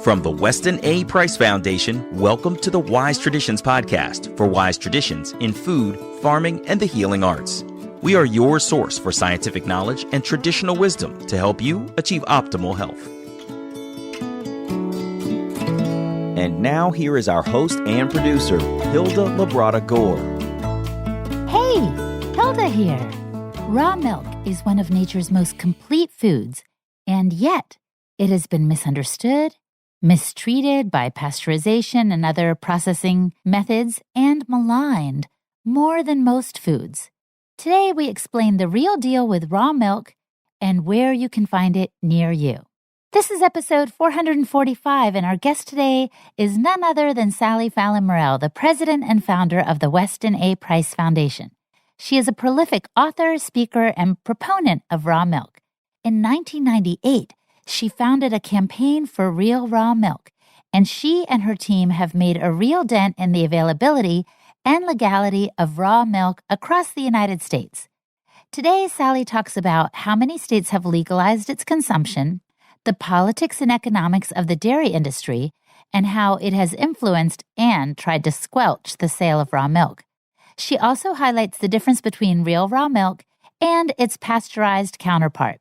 From the Weston A. Price Foundation, welcome to the Wise Traditions podcast for wise traditions in food, farming, and the healing arts. We are your source for scientific knowledge and traditional wisdom to help you achieve optimal health. And now here is our host and producer, Hilda Labrada Gore. Hey, Hilda here. Raw milk is one of nature's most complete foods, and yet it has been misunderstood, mistreated by pasteurization and other processing methods, and maligned more than most foods. Today, we explain the real deal with raw milk and where you can find it near you. This is episode 445, and our guest today is none other than Fallon Morell, the president and founder of the Weston A. Price Foundation. She is a prolific author, speaker, and proponent of raw milk. In 1998, she founded a campaign for real raw milk, and she and her team have made a real dent in the availability and legality of raw milk across the United States. Today, Sally talks about how many states have legalized its consumption, the politics and economics of the dairy industry, and how it has influenced and tried to squelch the sale of raw milk. She also highlights the difference between real raw milk and its pasteurized counterpart.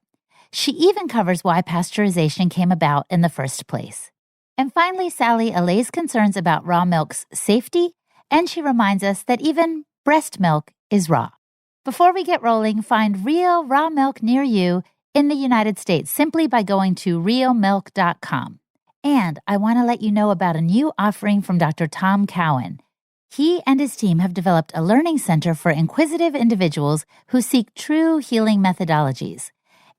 She even covers why pasteurization came about in the first place. And finally, Sally allays concerns about raw milk's safety, and she reminds us that even breast milk is raw. Before we get rolling, find real raw milk near you in the United States simply by going to realmilk.com. And I want to let you know about a new offering from Dr. Tom Cowan. He and his team have developed a learning center for inquisitive individuals who seek true healing methodologies.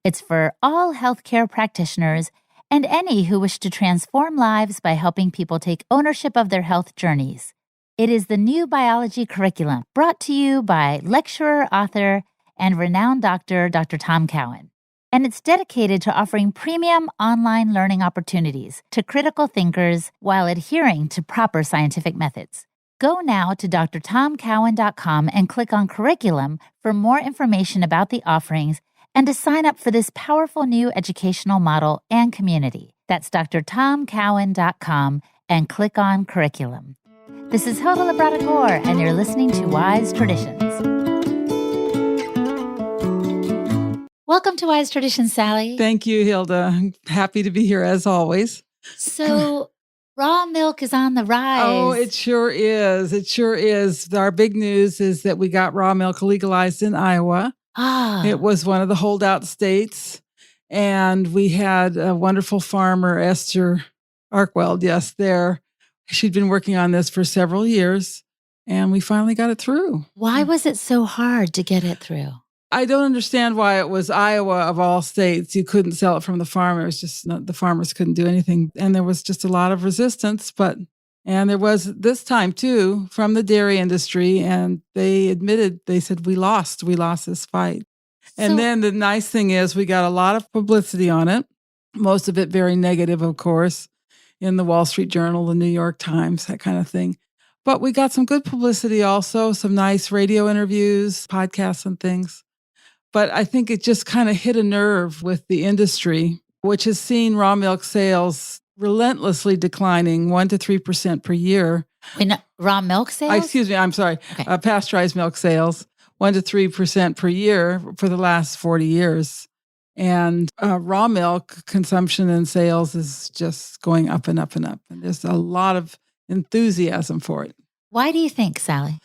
It's for all healthcare practitioners and any who wish to transform lives by helping people take ownership of their health journeys. It is the new biology curriculum brought to you by lecturer, author, and renowned doctor, Dr. Tom Cowan. And it's dedicated to offering premium online learning opportunities to critical thinkers while adhering to proper scientific methods. Go now to drtomcowan.com and click on Curriculum for more information about the offerings and to sign up for this powerful new educational model and community. That's drtomcowan.com and click on Curriculum. This is Hilda Labrada Gore, and you're listening to Wise Traditions. Welcome to Wise Traditions, Sally. Thank you, Hilda. I'm happy to be here as always. So, raw milk is on the rise. Oh, it sure is. It sure is. Our big news is that we got raw milk legalized in Iowa. It was one of the holdout states. And we had a wonderful farmer, Esther Arkweld, there. She'd been working on this for several years, and we finally got it through. Why was it so hard to get it through? I don't understand why it was Iowa of all states. You couldn't sell it from the farmer. It was just the farmers couldn't do anything. And there was just a lot of resistance. And there was this time too from the dairy industry. And they admitted, they said, we lost this fight. And then the nice thing is we got a lot of publicity on it. Most of it very negative, of course, in the Wall Street Journal, the New York Times, that kind of thing. But we got some good publicity also, some nice radio interviews, podcasts and things. But I think it just kind of hit a nerve with the industry, which has seen raw milk sales relentlessly declining 1% to 3% per year. Raw milk sales? Excuse me, I'm sorry. Okay. Pasteurized milk sales, 1% to 3% per year for the last 40 years. And raw milk consumption and sales is just going up and up and up. And there's a lot of enthusiasm for it. Why do you think, Sally?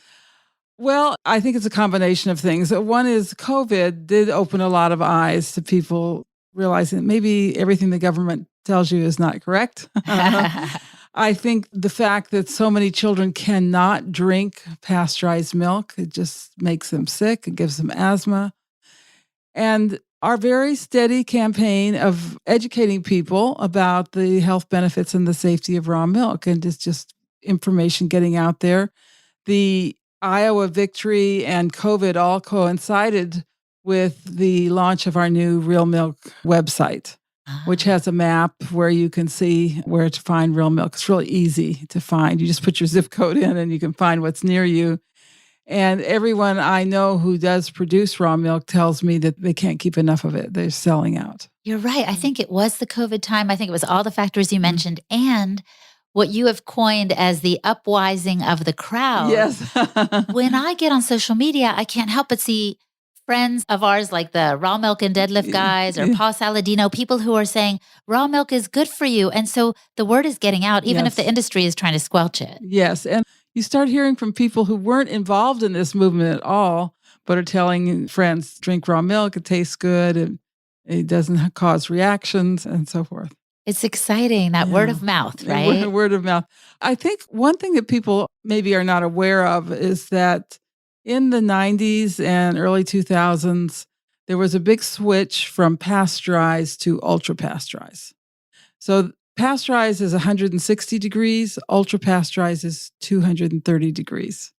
Well, I think it's a combination of things. One is COVID did open a lot of eyes to people realizing that maybe everything the government tells you is not correct. I think the fact that so many children cannot drink pasteurized milk, it just makes them sick. It gives them asthma. And our very steady campaign of educating people about the health benefits and the safety of raw milk, and it's just information getting out there. The Iowa victory and COVID all coincided with the launch of our new Real Milk website, which has a map where you can see where to find real milk. It's really easy to find. You just put your zip code in and you can find what's near you. And everyone I know who does produce raw milk tells me that they can't keep enough of it. They're selling out. You're right. I think it was the COVID time. I think it was all the factors you mentioned and what you have coined as the upwising of the crowd. Yes. When I get on social media, I can't help but see friends of ours like the raw milk and deadlift guys or Paul Saladino, people who are saying raw milk is good for you. And so the word is getting out, even if the industry is trying to squelch it. Yes. And you start hearing from people who weren't involved in this movement at all, but are telling friends, drink raw milk, it tastes good, and it doesn't cause reactions and so forth. It's exciting, that word of mouth, right? Word of mouth. I think one thing that people maybe are not aware of is that in the 90s and early 2000s, there was a big switch from pasteurized to ultra pasteurized. So pasteurized is 160 degrees, ultra pasteurized is 230 degrees.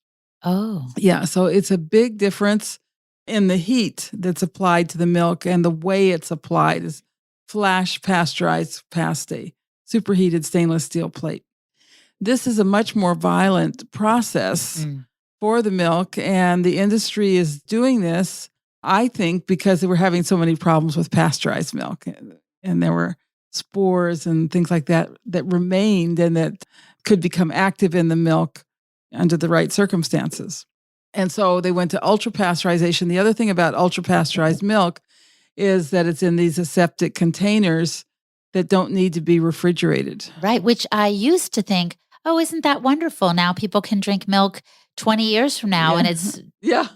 Oh. Yeah, so it's a big difference in the heat that's applied to the milk, and the way it's applied is flash pasteurized paste, superheated stainless steel plate. This is a much more violent process for the milk, and the industry is doing this, I think, because they were having so many problems with pasteurized milk, and there were spores and things like that that remained and that could become active in the milk under the right circumstances. And so they went to ultra pasteurization. The other thing about ultra pasteurized milk is that it's in these aseptic containers that don't need to be refrigerated. Right, which I used to think, oh, isn't that wonderful? Now people can drink milk 20 years from now and it's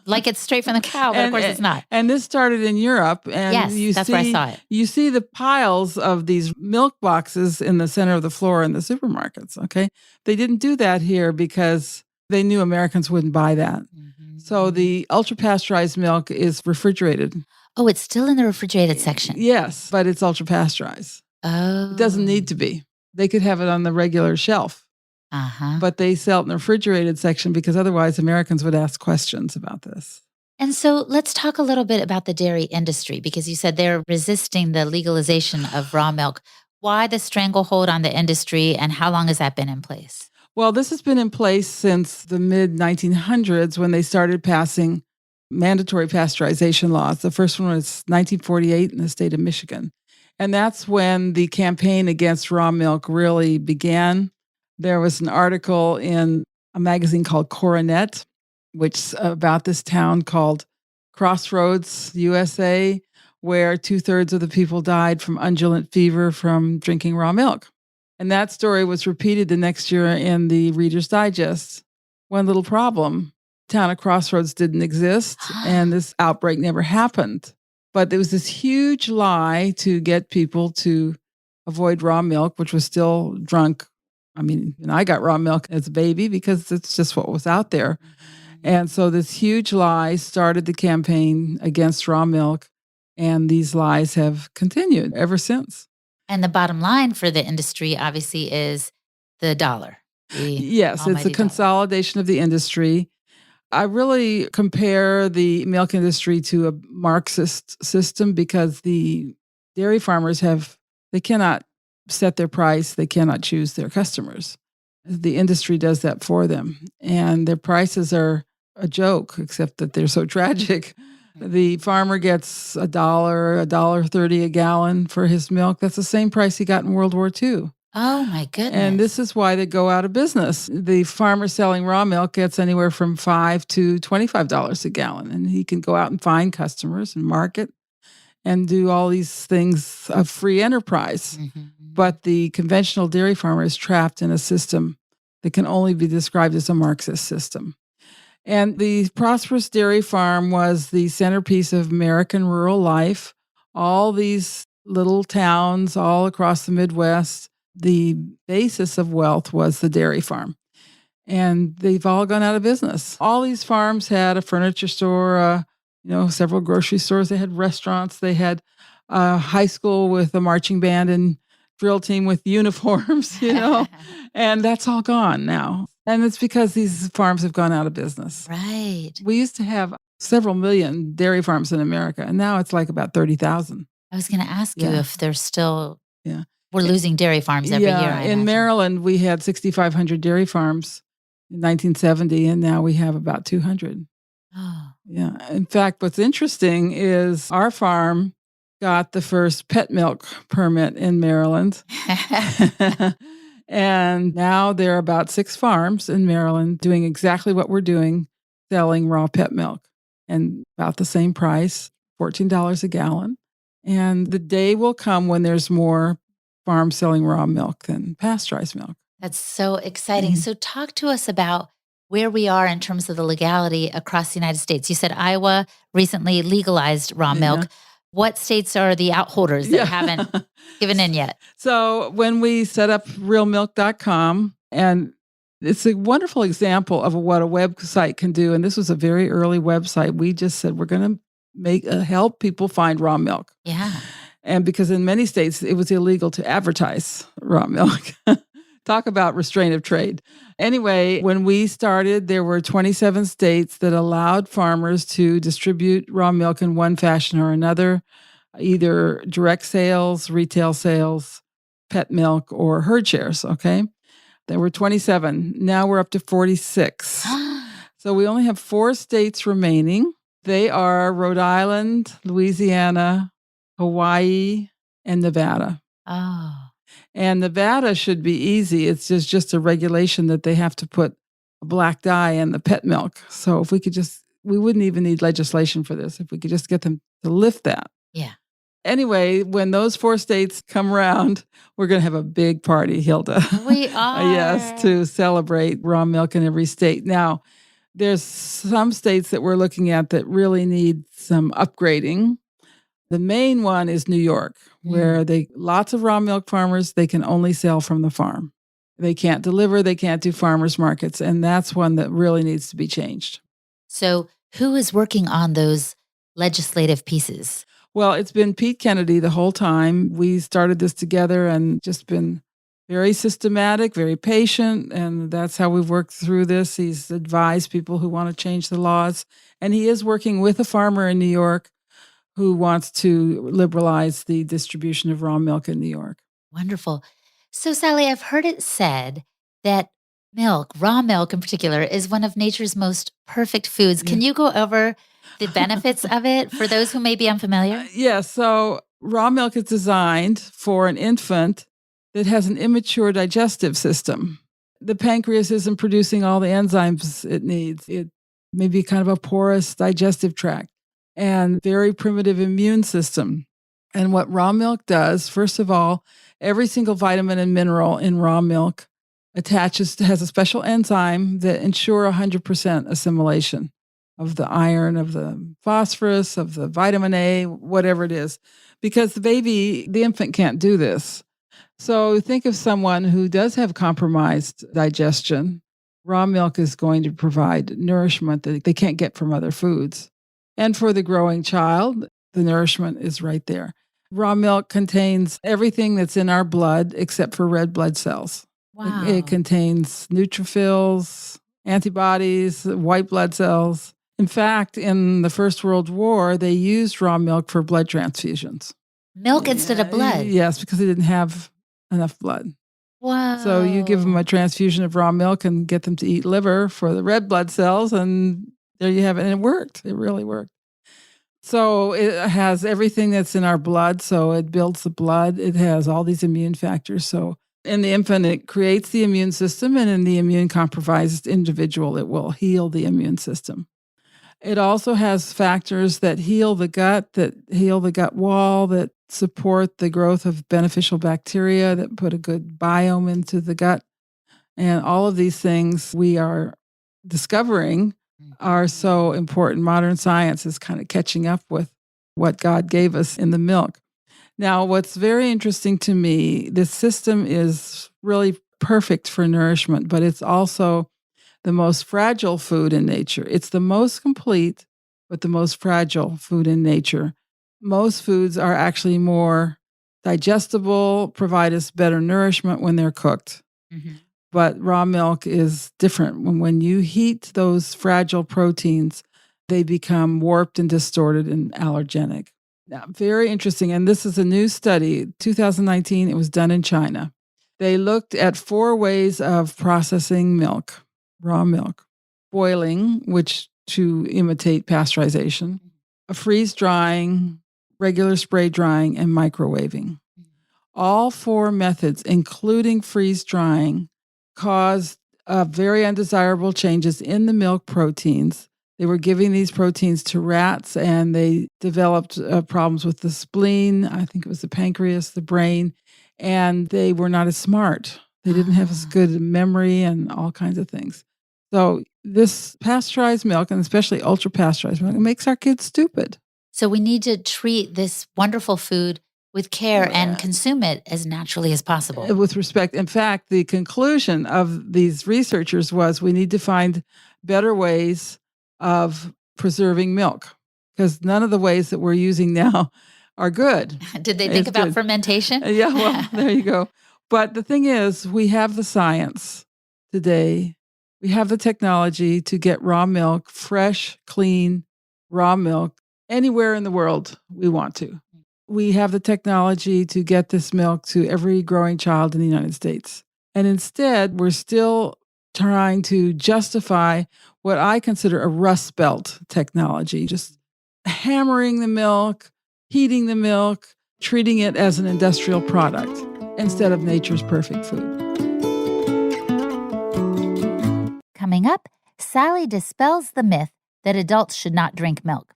like it's straight from the cow, but of course it's not. And this started in Europe. And yes, where I saw it. You see the piles of these milk boxes in the center of the floor in the supermarkets, okay? They didn't do that here because they knew Americans wouldn't buy that. So the ultra pasteurized milk is refrigerated. Oh, it's still in the refrigerated section? Yes, but it's ultra pasteurized. Oh. It doesn't need to be. They could have it on the regular shelf. But they sell it in the refrigerated section because otherwise Americans would ask questions about this. And so let's talk a little bit about the dairy industry, because you said they're resisting the legalization of raw milk. Why the stranglehold on the industry, and how long has that been in place? Well, this has been in place since the mid-1900s when they started passing mandatory pasteurization laws. The first one was 1948 in the state of Michigan. And that's when the campaign against raw milk really began. There was an article in a magazine called Coronet, which is about this town called Crossroads, USA, where 2/3 of the people died from undulant fever from drinking raw milk. And that story was repeated the next year in the Reader's Digest. One little problem, the town of Crossroads didn't exist, and this outbreak never happened. But there was this huge lie to get people to avoid raw milk, which was still drunk. I mean, and I got raw milk as a baby because it's just what was out there. And so this huge lie started the campaign against raw milk, and these lies have continued ever since. And the bottom line for the industry, obviously, is the dollar. Yes, it's a consolidation of the industry. I really compare the milk industry to a Marxist system because the dairy farmers they cannot set their price. They cannot choose their customers. The industry does that for them. And their prices are a joke, except that they're so tragic. The farmer gets $1.30 a gallon for his milk. That's the same price he got in World War II. Oh, my goodness. And this is why they go out of business. The farmer selling raw milk gets anywhere from $5 to $25 a gallon. And he can go out and find customers and market and do all these things of free enterprise. But the conventional dairy farmer is trapped in a system that can only be described as a Marxist system. And the prosperous dairy farm was the centerpiece of American rural life. All these little towns all across the Midwest, the basis of wealth was the dairy farm. And they've all gone out of business. All these farms had a furniture store, several grocery stores. They had restaurants. They had a high school with a marching band and drill team with uniforms, and that's all gone now. And it's because these farms have gone out of business. Right. We used to have several million dairy farms in America, and now it's like about 30,000. I was going to ask you if there's still, we're losing dairy farms every year. In Maryland, we had 6,500 dairy farms in 1970, and now we have about 200. Oh. Yeah. In fact, what's interesting is our farm got the first pet milk permit in Maryland. And now there are about 6 farms in Maryland doing exactly what we're doing, selling raw pet milk, and about the same price, $14 a gallon. And the day will come when there's more farms selling raw milk than pasteurized milk. That's so exciting. Mhm. So talk to us about where we are in terms of the legality across the United States. You said Iowa recently legalized raw milk. Yeah. What states are the outholders that haven't given in yet? So when we set up realmilk.com, and it's a wonderful example of what a website can do. And this was a very early website. We just said, we're going to help people find raw milk. Yeah. And because in many states, it was illegal to advertise raw milk. Talk about restraint of trade. Anyway, when we started, there were 27 states that allowed farmers to distribute raw milk in one fashion or another, either direct sales, retail sales, pet milk, or herd shares. Okay. There were 27. Now we're up to 46. So we only have 4 states remaining. They are Rhode Island, Louisiana, Hawaii, and Nevada. Oh. And Nevada should be easy. It's just a regulation that they have to put a black dye in the pet milk. So if we could we wouldn't even need legislation for this if we could just get them to lift that. Yeah. Anyway, when those 4 states come around, we're going to have a big party, Hilda. We are. Yes, to celebrate raw milk in every state. Now, there's some states that we're looking at that really need some upgrading. The main one is New York, where lots of raw milk farmers, they can only sell from the farm. They can't deliver, they can't do farmers markets, and that's one that really needs to be changed. So who is working on those legislative pieces? Well, it's been Pete Kennedy the whole time. We started this together and just been very systematic, very patient, and that's how we've worked through this. He's advised people who want to change the laws, and he is working with a farmer in New York who wants to liberalize the distribution of raw milk in New York. Wonderful. So, Sally, I've heard it said that milk, raw milk in particular, is one of nature's most perfect foods. Can you go over the benefits of it for those who may be unfamiliar? Yes. So raw milk is designed for an infant that has an immature digestive system. The pancreas isn't producing all the enzymes it needs. It may be kind of a porous digestive tract and very primitive immune system. And what raw milk does, first of all, every single vitamin and mineral in raw milk has a special enzyme that ensure 100% assimilation of the iron, of the phosphorus, of the vitamin A, whatever it is, because the infant can't do this. So think of someone who does have compromised digestion. Raw milk is going to provide nourishment that they can't get from other foods. And for the growing child, the nourishment is right there. Raw milk contains everything that's in our blood except for red blood cells. Wow. It contains neutrophils, antibodies, white blood cells. In fact, in the First World War, they used raw milk for blood transfusions. Milk instead of blood? Yes, because they didn't have enough blood. Wow. So you give them a transfusion of raw milk and get them to eat liver for the red blood cells, and there you have it. And it worked. It really worked. So it has everything that's in our blood. So it builds the blood. It has all these immune factors. So in the infant, it creates the immune system, and in the immune compromised individual, it will heal the immune system. It also has factors that heal the gut wall, that support the growth of beneficial bacteria, that put a good biome into the gut. And all of these things we are discovering are so important. Modern science is kind of catching up with what God gave us in the milk. Now, what's very interesting to me, this system is really perfect for nourishment, but it's also the most fragile food in nature. It's the most complete, but the most fragile food in nature. Most foods are actually more digestible, provide us better nourishment when they're cooked. Mm-hmm. But raw milk is different. When you heat those fragile proteins, they become warped and distorted and allergenic. Now, very interesting. And this is a new study, 2019. It was done in China. They looked at 4 ways of processing milk. raw milk, boiling, which to imitate pasteurization, a freeze drying, regular spray drying, and microwaving. All 4 methods, including freeze drying, caused very undesirable changes in the milk proteins. They were giving these proteins to rats, and they developed problems with the spleen. I think it was the pancreas, the brain, and they were not as smart. They didn't have as good memory and all kinds of things. So this pasteurized milk, and especially ultra-pasteurized milk, it makes our kids stupid. So we need to treat this wonderful food with care and consume it as naturally as possible. With respect. In fact, the conclusion of these researchers was we need to find better ways of preserving milk, because none of the ways that we're using now are good. Did they think about fermentation? Yeah, well, there you go. But the thing is, we have the science today. We have the technology to get raw milk, fresh, clean, raw milk, anywhere in the world we want to. We have the technology to get this milk to every growing child in the United States. And instead, we're still trying to justify what I consider a Rust Belt technology, just hammering the milk, heating the milk, treating it as an industrial product instead of nature's perfect food. Coming up, Sally dispels the myth that adults should not drink milk.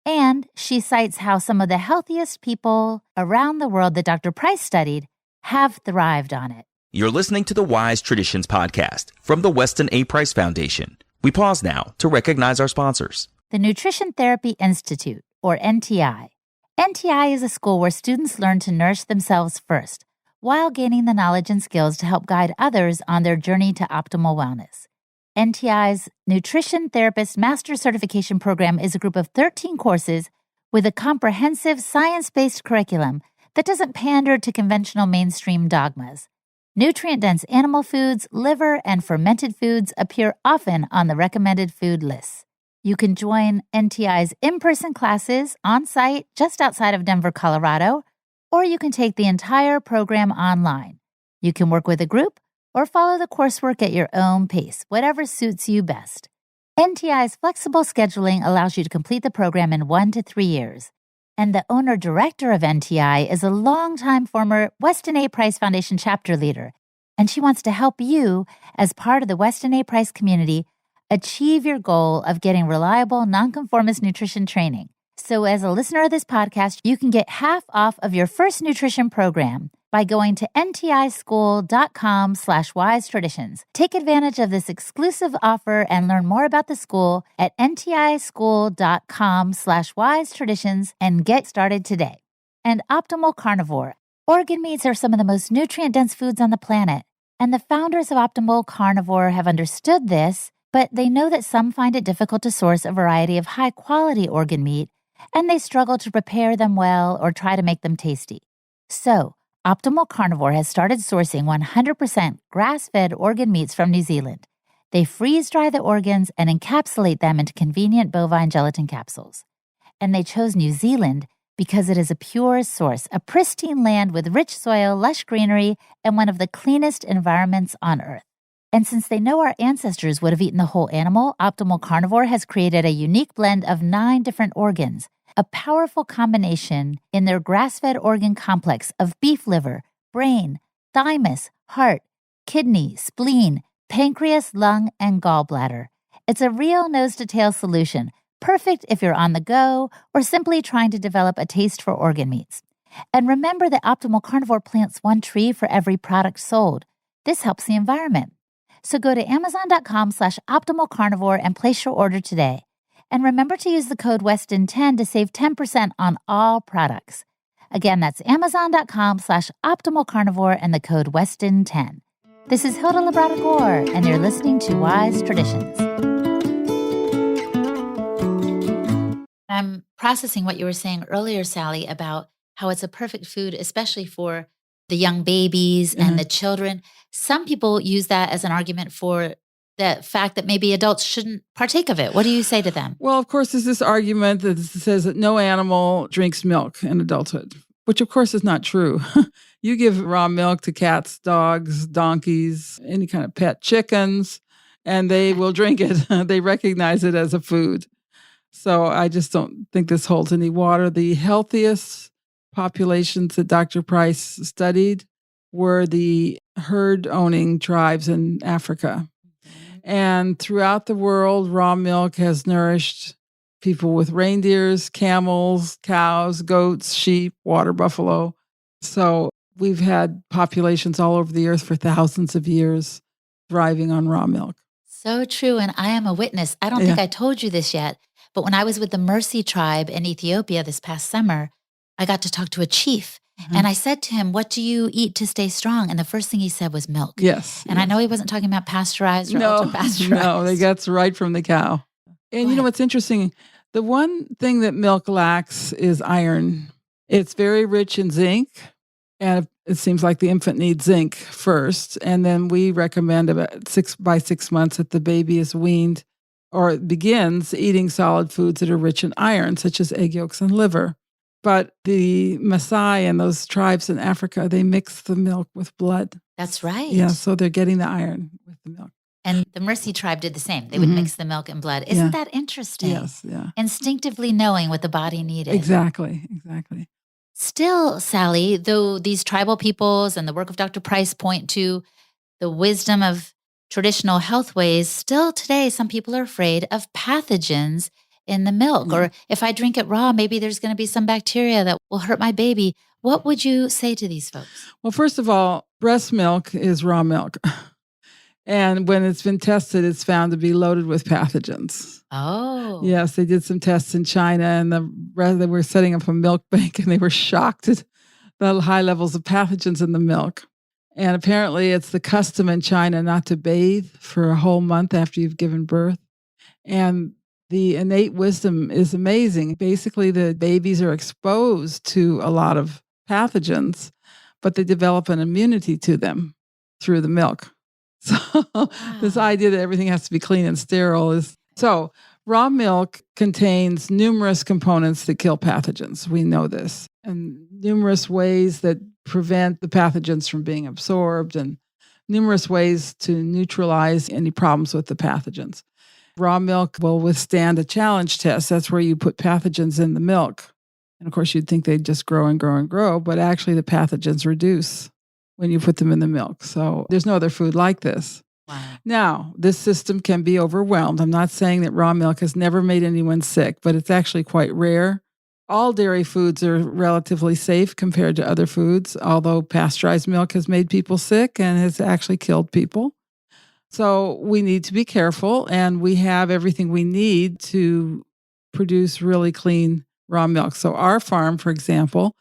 And she cites how some of the healthiest people around the world that Dr. Price studied have thrived on it. You're listening to the Wise Traditions podcast from the Weston A. Price Foundation. We pause now to recognize our sponsors. The Nutrition Therapy Institute, or NTI. NTI is a school where students learn to nourish themselves first, while gaining the knowledge and skills to help guide others on their journey to optimal wellness. NTI's Nutrition Therapist Master Certification Program is a group of 13 courses with a comprehensive science-based curriculum that doesn't pander to conventional mainstream dogmas. Nutrient-dense animal foods, liver, and fermented foods appear often on the recommended food lists. You can join NTI's in-person classes on-site just outside of Denver, Colorado, or you can take the entire program online. You can work with a group or follow the coursework at your own pace, whatever suits you best. NTI's flexible scheduling allows you to complete the program in 1 to 3 years. And the owner-director of NTI is a longtime former Weston A. Price Foundation chapter leader, and she wants to help you, as part of the Weston A. Price community, achieve your goal of getting reliable, nonconformist nutrition training. So as a listener of this podcast, you can get half off of your first nutrition program by going to ntischool.com/wisetraditions. Take advantage of this exclusive offer and learn more about the school at ntischool.com/wisetraditions and get started today. And Optimal Carnivore. Organ meats are some of the most nutrient-dense foods on the planet. And the founders of Optimal Carnivore have understood this, but they know that some find it difficult to source a variety of high-quality organ meat, and they struggle to prepare them well or try to make them tasty. So, Optimal Carnivore has started sourcing 100% grass-fed organ meats from New Zealand. They freeze-dry the organs and encapsulate them into convenient bovine gelatin capsules. And they chose New Zealand because it is a pure source, a pristine land with rich soil, lush greenery, and one of the cleanest environments on Earth. And since they know our ancestors would have eaten the whole animal, Optimal Carnivore has created a unique blend of 9 different organs, a powerful combination in their grass-fed organ complex of beef liver, brain, thymus, heart, kidney, spleen, pancreas, lung, and gallbladder. It's a real nose-to-tail solution, perfect if you're on the go or simply trying to develop a taste for organ meats. And remember that Optimal Carnivore plants 1 tree for every product sold. This helps the environment. So go to amazon.com/optimalcarnivore and place your order today. And remember to use the code WESTON10 to save 10% on all products. Again, that's amazon.com/optimalcarnivore and the code WESTON10. This is Hilda Labrada Gore, and you're listening to Wise Traditions. I'm processing what you were saying earlier, Sally, about how it's a perfect food, especially for the young babies and the children. Some people use that as an argument for the fact that maybe adults shouldn't partake of it. What do you say to them? Well, of course, there's this argument that says that no animal drinks milk in adulthood, which of course is not true. You give raw milk to cats, dogs, donkeys, any kind of pet, chickens, and they will drink it. They recognize it as a food. So I just don't think this holds any water. The healthiest populations that Dr. Price studied were the herd owning tribes in Africa. And throughout the world, raw milk has nourished people with reindeers, camels, cows, goats, sheep, water buffalo. So we've had populations all over the earth for thousands of years thriving on raw milk. So true. And I am a witness. I don't think I told you this yet, but when I was with the Mercy tribe in Ethiopia this past summer, I got to talk to a chief. And I said to him, what do you eat to stay strong? And the first thing he said was milk. Yes. And I know he wasn't talking about pasteurized or ultra-pasteurized. No, they got right from the cow. And you know what's interesting? The one thing that milk lacks is iron. It's very rich in zinc. And it seems like the infant needs zinc first. And then we recommend about 6 months that the baby is weaned or begins eating solid foods that are rich in iron, such as egg yolks and liver. But the Maasai and those tribes in Africa, they mix the milk with blood. That's right. Yeah, so they're getting the iron with the milk. And the Mercy tribe did the same. They would mix the milk and blood. Isn't that interesting? Yes, yeah. Instinctively knowing what the body needed. Exactly. Still, Sally, though these tribal peoples and the work of Dr. Price point to the wisdom of traditional health ways, still today some people are afraid of pathogens in the milk. Or if I drink it raw, maybe there's going to be some bacteria that will hurt my baby. What would you say to these folks? Well, first of all, breast milk is raw milk. And when it's been tested, it's found to be loaded with pathogens. Oh. Yes, they did some tests in China, and they were setting up a milk bank, and they were shocked at the high levels of pathogens in the milk. And apparently it's the custom in China not to bathe for a whole month after you've given birth. And the innate wisdom is amazing. Basically, the babies are exposed to a lot of pathogens, but they develop an immunity to them through the milk. So this idea that everything has to be clean and sterile is... So raw milk contains numerous components that kill pathogens. We know this. And numerous ways that prevent the pathogens from being absorbed and numerous ways to neutralize any problems with the pathogens. Raw milk will withstand a challenge test. That's where you put pathogens in the milk. And of course, you'd think they'd just grow and grow and grow, but actually the pathogens reduce when you put them in the milk. So there's no other food like this. Wow. Now, this system can be overwhelmed. I'm not saying that raw milk has never made anyone sick, but it's actually quite rare. All dairy foods are relatively safe compared to other foods, although pasteurized milk has made people sick and has actually killed people. So we need to be careful, and we have everything we need to produce really clean raw milk. So our farm, for example,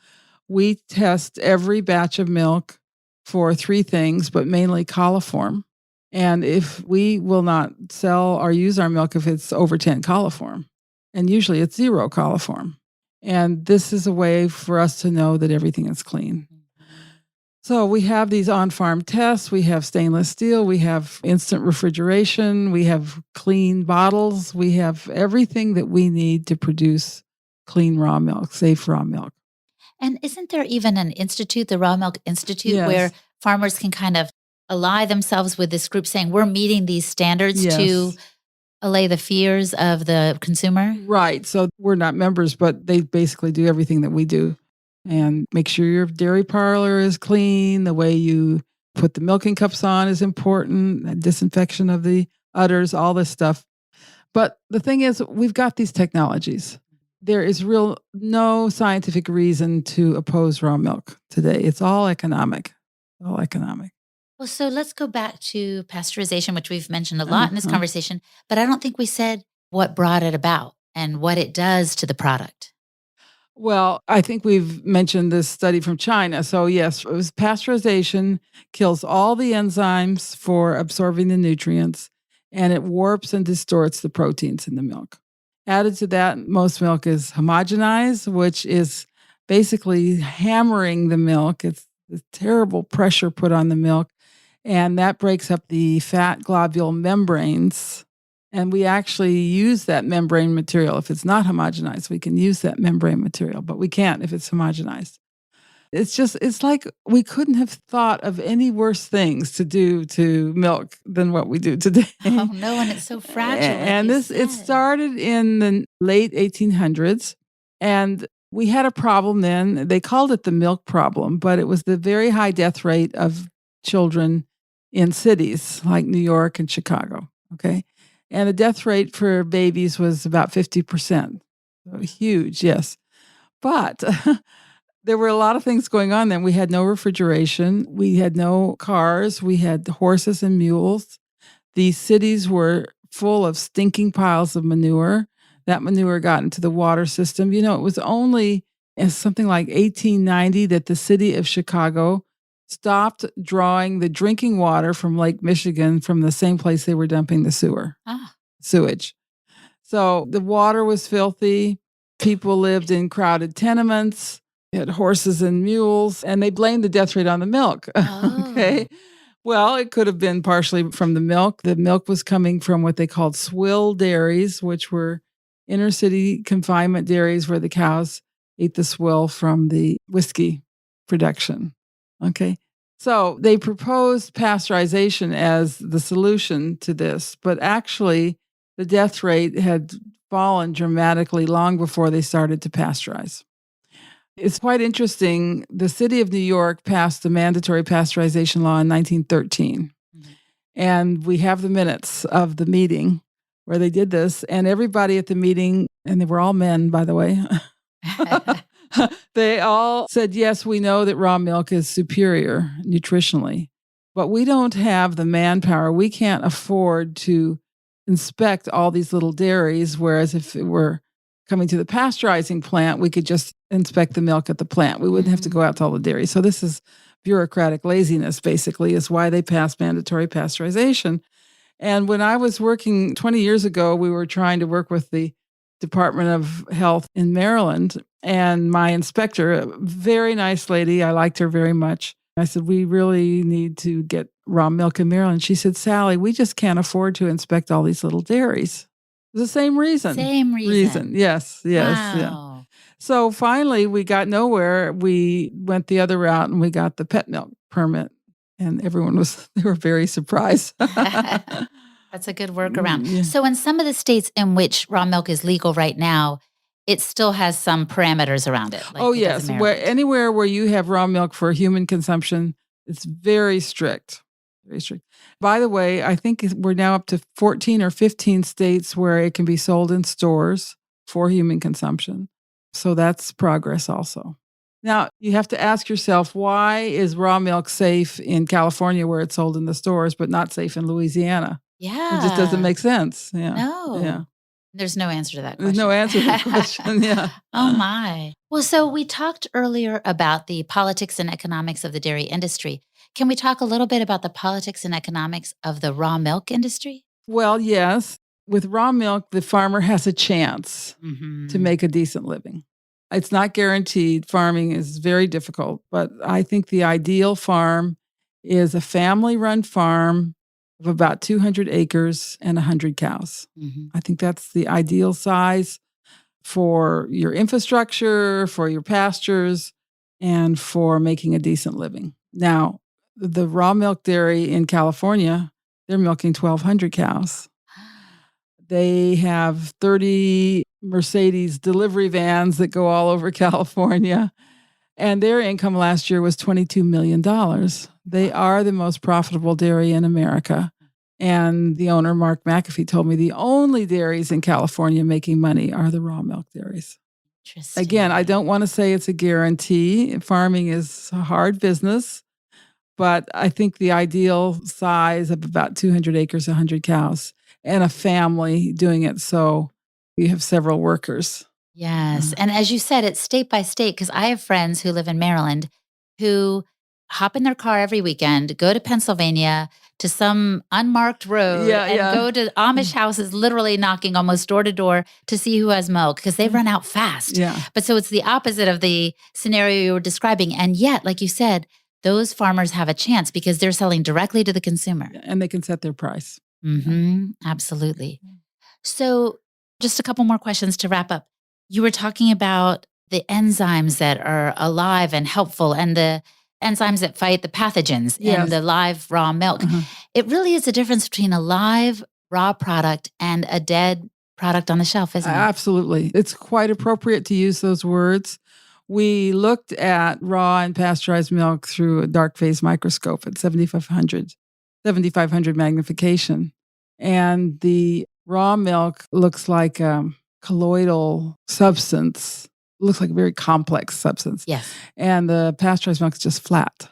we test every batch of milk for 3 things, but mainly coliform. And if we will not sell or use our milk if it's over 10 coliform, and usually it's 0 coliform. And this is a way for us to know that everything is clean. So we have these on-farm tests, we have stainless steel, we have instant refrigeration, we have clean bottles, we have everything that we need to produce clean raw milk, safe raw milk. And isn't there even an institute, the Raw Milk Institute, where farmers can kind of ally themselves with this group saying, we're meeting these standards to allay the fears of the consumer? Right. So we're not members, but they basically do everything that we do. And make sure your dairy parlor is clean. The way you put the milking cups on is important. Disinfection of the udders, all this stuff. But the thing is, we've got these technologies. There is no scientific reason to oppose raw milk today. It's all economic. Well, so let's go back to pasteurization, which we've mentioned a lot in this conversation, but I don't think we said what brought it about and what it does to the product. Well, I think we've mentioned this study from China. So yes, it was pasteurization kills all the enzymes for absorbing the nutrients, and it warps and distorts the proteins in the milk. Added to that, most milk is homogenized, which is basically hammering the milk. It's a terrible pressure put on the milk, and that breaks up the fat globule membranes. And we actually use that membrane material. If it's not homogenized, we can use that membrane material, but we can't if it's homogenized. It's like we couldn't have thought of any worse things to do to milk than what we do today. Oh, no, and it's so fragile, like And you it said. started in the late 1800s, and we had a problem then. They called it the milk problem, but it was the very high death rate of children in cities like New York and Chicago. Okay. And the death rate for babies was about 50%. So huge, yes. But there were a lot of things going on then. We had no refrigeration, we had no cars, we had horses and mules. These cities were full of stinking piles of manure. That manure got into the water system. It was only in something like 1890 that the city of Chicago stopped drawing the drinking water from Lake Michigan from the same place they were dumping the sewage. So the water was filthy. People lived in crowded tenements, had horses and mules, and they blamed the death rate on the milk. Okay. Oh. Well, it could have been partially from the milk. The milk was coming from what they called swill dairies, which were inner city confinement dairies where the cows ate the swill from the whiskey production. Okay. So they proposed pasteurization as the solution to this, but actually the death rate had fallen dramatically long before they started to pasteurize. It's quite interesting. The city of New York passed a mandatory pasteurization law in 1913. Mhm. And we have the minutes of the meeting where they did this. And everybody at the meeting, and they were all men, by the way, they all said, yes, we know that raw milk is superior nutritionally, but we don't have the manpower. We can't afford to inspect all these little dairies. Whereas if it were coming to the pasteurizing plant, we could just inspect the milk at the plant. We wouldn't have to go out to all the dairies. So this is bureaucratic laziness, basically, is why they passed mandatory pasteurization. And when I was working 20 years ago, we were trying to work with the Department of Health in Maryland. And my inspector, a very nice lady, I liked her very much. I said, we really need to get raw milk in Maryland. She said, Sally, we just can't afford to inspect all these little dairies. The same reason. Same reason. Yes. Wow. Yeah. So finally, we got nowhere. We went the other route and we got the pet milk permit. And they were very surprised. That's a good workaround. Yeah. So in some of the states in which raw milk is legal right now, it still has some parameters around it. Like Yes. Anywhere where you have raw milk for human consumption, it's very strict. Very strict. By the way, I think we're now up to 14 or 15 states where it can be sold in stores for human consumption. So that's progress also. Now, you have to ask yourself, why is raw milk safe in California where it's sold in the stores, but not safe in Louisiana? Yeah. It just doesn't make sense. Yeah. No. Yeah. There's no answer to that question. There's no answer to that question. Yeah. Oh, my. Well, so we talked earlier about the politics and economics of the dairy industry. Can we talk a little bit about the politics and economics of the raw milk industry? Well, yes. With raw milk, the farmer has a chance to make a decent living. It's not guaranteed. Farming is very difficult, but I think the ideal farm is a family-run farm of about 200 acres and 100 cows. I think that's the ideal size for your infrastructure, for your pastures, and for making a decent living. Now, the raw milk dairy in California, they're milking 1,200 cows. They have 30 Mercedes delivery vans that go all over California. And their income last year was $22 million. They are the most profitable dairy in America. And the owner, Mark McAfee, told me the only dairies in California making money are the raw milk dairies. Interesting. Again, I don't want to say it's a guarantee. Farming is a hard business, but I think the ideal size of about 200 acres, 100 cows, and a family doing it so you have several workers. Yes. And as you said, it's state by state, because I have friends who live in Maryland who hop in their car every weekend, go to Pennsylvania to some unmarked road go to Amish houses, literally knocking almost door to door to see who has milk because they run out fast. Yeah. But so it's the opposite of the scenario you were describing. And yet, like you said, those farmers have a chance because they're selling directly to the consumer. And they can set their price. Absolutely. So just a couple more questions to wrap up. You were talking about the enzymes that are alive and helpful and the enzymes that fight the pathogens in the live raw milk. It really is a difference between a live raw product and a dead product on the shelf, isn't it? Absolutely. It's quite appropriate to use those words. We looked at raw and pasteurized milk through a dark phase microscope at 7,500 magnification. And the raw milk looks like a colloidal substance. Looks like a very complex substance. Yes. And the pasteurized milk is just flat.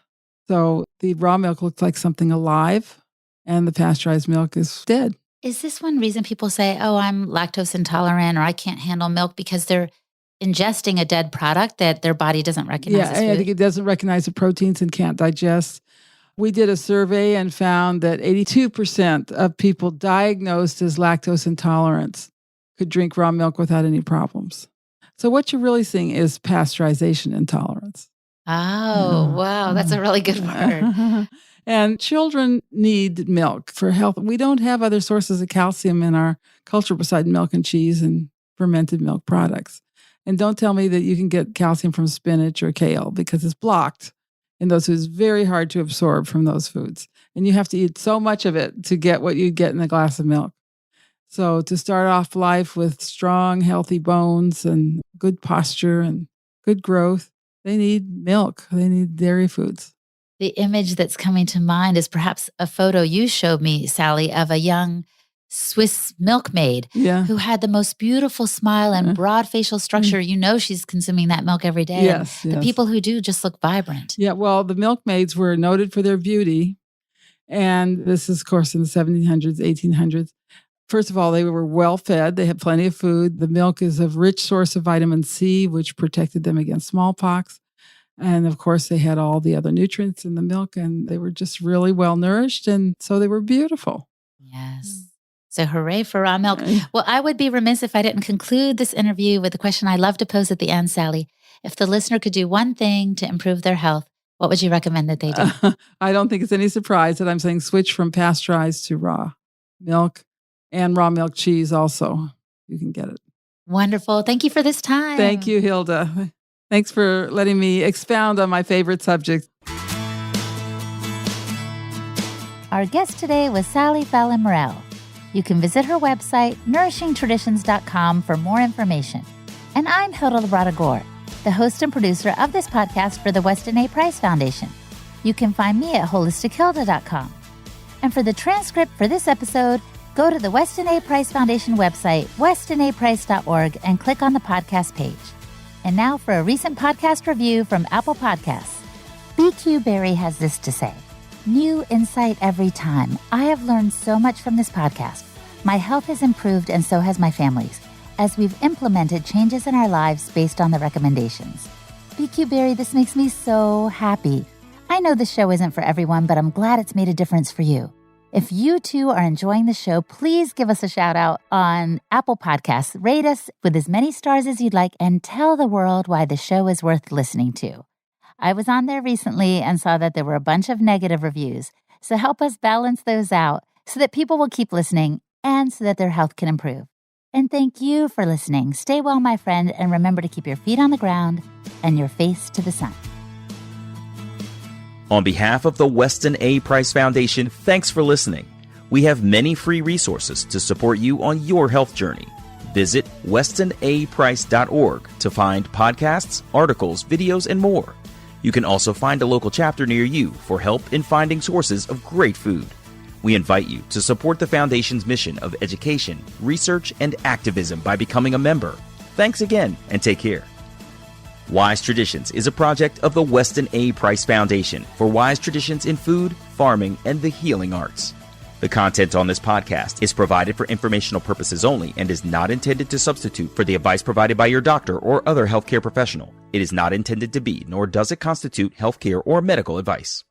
So the raw milk looks like something alive, and the pasteurized milk is dead. Is this one reason people say, oh, I'm lactose intolerant or I can't handle milk, because they're ingesting a dead product that their body doesn't recognize as food? I think it doesn't recognize the proteins and can't digest. We did a survey and found that 82% of people diagnosed as lactose intolerant could drink raw milk without any problems. So what you're really seeing is pasteurization intolerance. Oh, wow. That's a really good word. And children need milk for health. We don't have other sources of calcium in our culture besides milk and cheese and fermented milk products. And don't tell me that you can get calcium from spinach or kale, because it's blocked in those foods. Very hard to absorb from those foods. And you have to eat so much of it to get what you get in a glass of milk. So to start off life with strong, healthy bones and good posture and good growth, they need milk. They need dairy foods. The image that's coming to mind is perhaps a photo you showed me, Sally, of a young Swiss milkmaid who had the most beautiful smile and broad facial structure. You know she's consuming that milk every day. Yes, The people who do just look vibrant. Yeah, well, the milkmaids were noted for their beauty. And this is, of course, in the 1700s, 1800s. First of all, they were well fed. They had plenty of food. The milk is a rich source of vitamin C, which protected them against smallpox. And of course, they had all the other nutrients in the milk, and they were just really well nourished. And so they were beautiful. Yes. So hooray for raw milk. Well, I would be remiss if I didn't conclude this interview with a question I love to pose at the end, Sally. If the listener could do one thing to improve their health, what would you recommend that they do? I don't think it's any surprise that I'm saying switch from pasteurized to raw milk, and raw milk cheese also. You can get it. Wonderful. Thank you for this time. Thank you, Hilda. Thanks for letting me expound on my favorite subject. Our guest today was Sally Fallon Morell. You can visit her website, nourishingtraditions.com, for more information. And I'm Hilda Labrada Gore, the host and producer of this podcast for the Weston A. Price Foundation. You can find me at holistichilda.com. And for the transcript for this episode, go to the Weston A. Price Foundation website, westonaprice.org, and click on the podcast page. And now for a recent podcast review from Apple Podcasts. BQ Berry has this to say: new insight every time. I have learned so much from this podcast. My health has improved, and so has my family's, as we've implemented changes in our lives based on the recommendations. BQ Berry, this makes me so happy. I know this show isn't for everyone, but I'm glad it's made a difference for you. If you too are enjoying the show, please give us a shout out on Apple Podcasts. Rate us with as many stars as you'd like and tell the world why the show is worth listening to. I was on there recently and saw that there were a bunch of negative reviews. So help us balance those out so that people will keep listening and so that their health can improve. And thank you for listening. Stay well, my friend, and remember to keep your feet on the ground and your face to the sun. On behalf of the Weston A. Price Foundation, thanks for listening. We have many free resources to support you on your health journey. Visit westonaprice.org to find podcasts, articles, videos, and more. You can also find a local chapter near you for help in finding sources of great food. We invite you to support the Foundation's mission of education, research, and activism by becoming a member. Thanks again, and take care. Wise Traditions is a project of the Weston A. Price Foundation for wise traditions in food, farming, and the healing arts. The content on this podcast is provided for informational purposes only and is not intended to substitute for the advice provided by your doctor or other healthcare professional. It is not intended to be, nor does it constitute healthcare or medical advice.